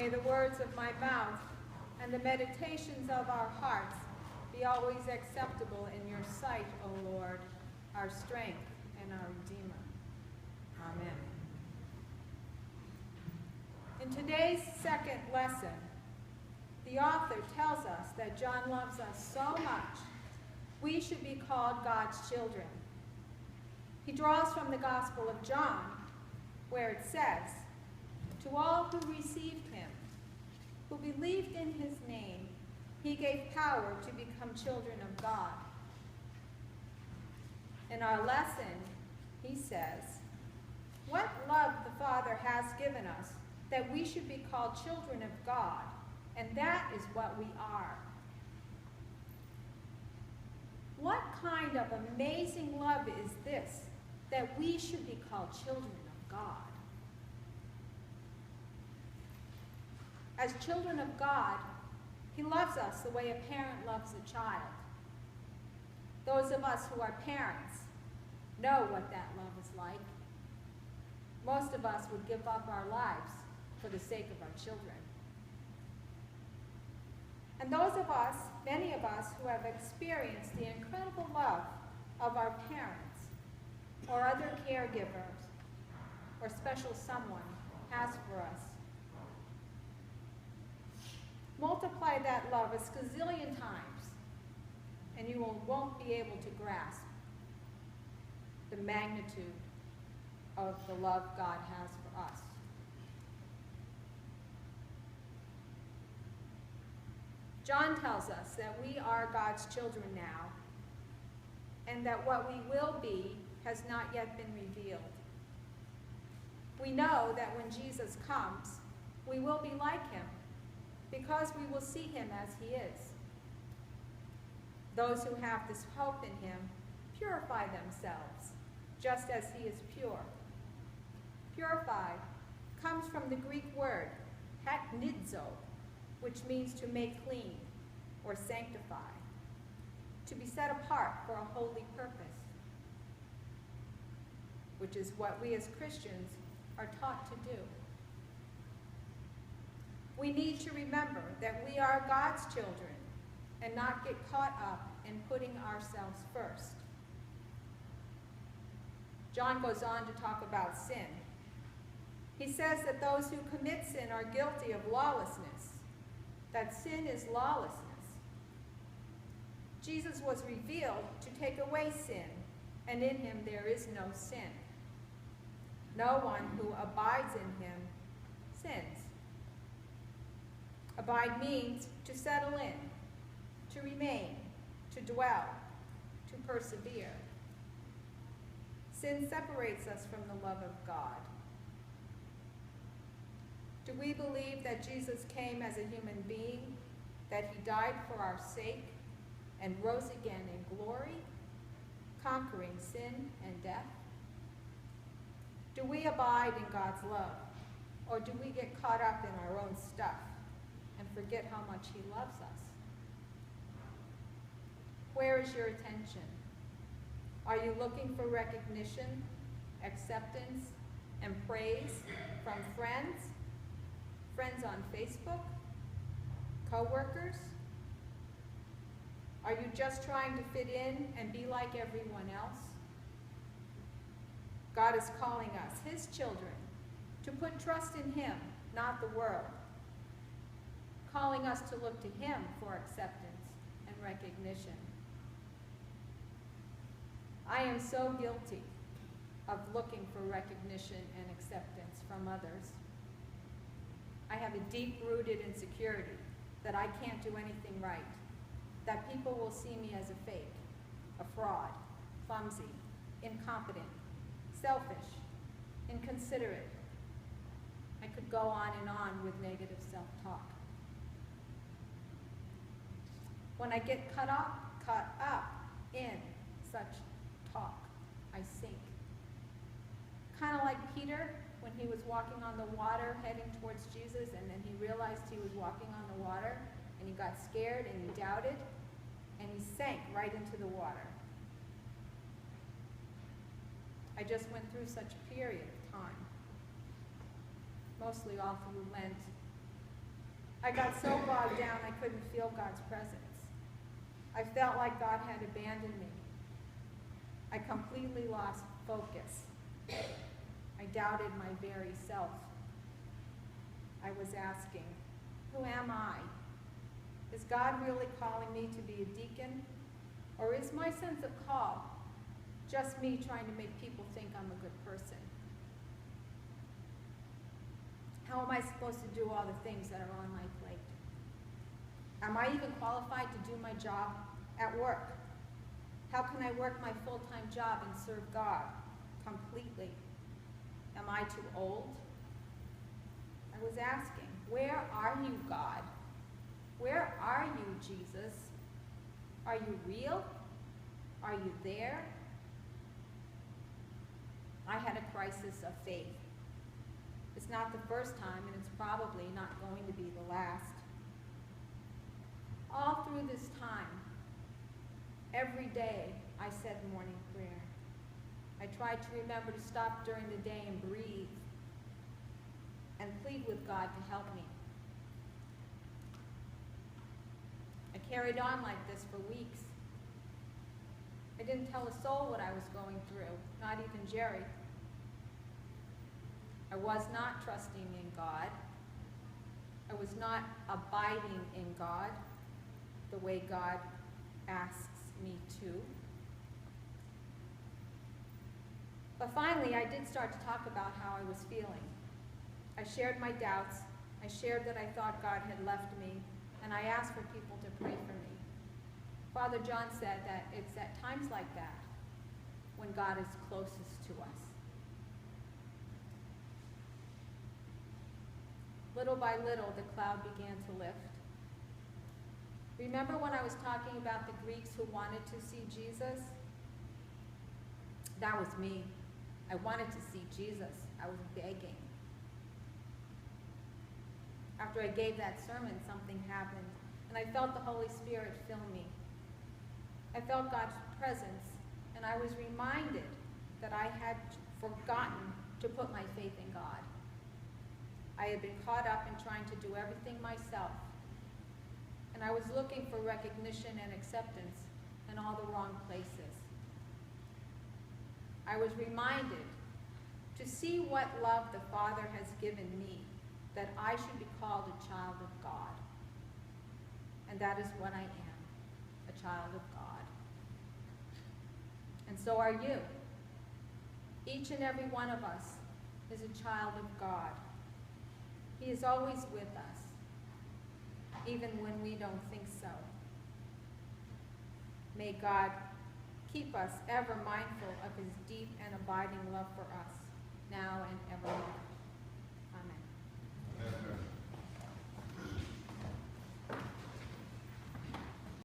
May the words of my mouth and the meditations of our hearts be always acceptable in your sight, O Lord, our strength and our Redeemer. Amen. In today's second lesson, the author tells us that John loves us so much, we should be called God's children. He draws from the Gospel of John, where it says, "To all who received him, who believed in his name, he gave power to become children of God." In our lesson, he says, "What love the Father has given us, that we should be called children of God, and that is what we are." What kind of amazing love is this, that we should be called children of God? As children of God, he loves us the way a parent loves a child. Those of us who are parents know what that love is like. Most of us would give up our lives for the sake of our children. And those of us, many of us, who have experienced the incredible love of our parents or other caregivers or special someone has for us, multiply that love a skazillion times, and you won't be able to grasp the magnitude of the love God has for us. John tells us that we are God's children now, and that what we will be has not yet been revealed. We know that when Jesus comes, we will be like him, because we will see him as he is. Those who have this hope in him purify themselves, just as he is pure. Purified comes from the Greek word haknidzo, which means to make clean or sanctify, to be set apart for a holy purpose, which is what we as Christians are taught to do. We need to remember that we are God's children and not get caught up in putting ourselves first. John goes on to talk about sin. He says that those who commit sin are guilty of lawlessness, that sin is lawlessness. Jesus was revealed to take away sin, and in him there is no sin. No one who abides in him sins. Abide means to settle in, to remain, to dwell, to persevere. Sin separates us from the love of God. Do we believe that Jesus came as a human being, that he died for our sake, and rose again in glory, conquering sin and death? Do we abide in God's love, or do we get caught up in our own stuff and forget how much he loves us? Where is your attention? Are you looking for recognition, acceptance, and praise from friends? Friends on Facebook? Co-workers? Are you just trying to fit in and be like everyone else? God is calling us, his children, to put trust in him, not the world. Calling us to look to him for acceptance and recognition. I am so guilty of looking for recognition and acceptance from others. I have a deep-rooted insecurity that I can't do anything right, that people will see me as a fake, a fraud, clumsy, incompetent, selfish, inconsiderate. I could go on and on with negative self-talk. When I get caught up in such talk, I sink. Kind of like Peter when he was walking on the water heading towards Jesus, and then he realized he was walking on the water, and he got scared and he doubted, and he sank right into the water. I just went through such a period of time, mostly all through Lent I got so bogged down I couldn't feel God's presence. I felt like God had abandoned me. I completely lost focus. I doubted my very self. I was asking, who am I? Is God really calling me to be a deacon? Or is my sense of call just me trying to make people think I'm a good person? How am I supposed to do all the things that are on my plate? Am I even qualified to do my job at work? How can I work my full-time job and serve God completely? Am I too old? I was asking, where are you, God? Where are you, Jesus? Are you real? Are you there? I had a crisis of faith. It's not the first time, and it's probably not going to be the last. All through this time, every day I said morning prayer. I tried to remember to stop during the day and breathe and plead with God to help me. I carried on like this for weeks. I didn't tell a soul what I was going through, not even Jerry. I was not trusting in God. I was not abiding in God the way God asks me to. But finally, I did start to talk about how I was feeling. I shared my doubts. I shared that I thought God had left me, and I asked for people to pray for me. Father John said that it's at times like that when God is closest to us. Little by little, the cloud began to lift. Remember when I was talking about the Greeks who wanted to see Jesus? That was me. I wanted to see Jesus. I was begging. After I gave that sermon, something happened, and I felt the Holy Spirit fill me. I felt God's presence, and I was reminded that I had forgotten to put my faith in God. I had been caught up in trying to do everything myself, and I was looking for recognition and acceptance in all the wrong places. I was reminded to see what love the Father has given me, that I should be called a child of God. And that is what I am, a child of God. And so are you. Each and every one of us is a child of God. He is always with us, even when we don't think so. May God keep us ever mindful of his deep and abiding love for us, now and evermore.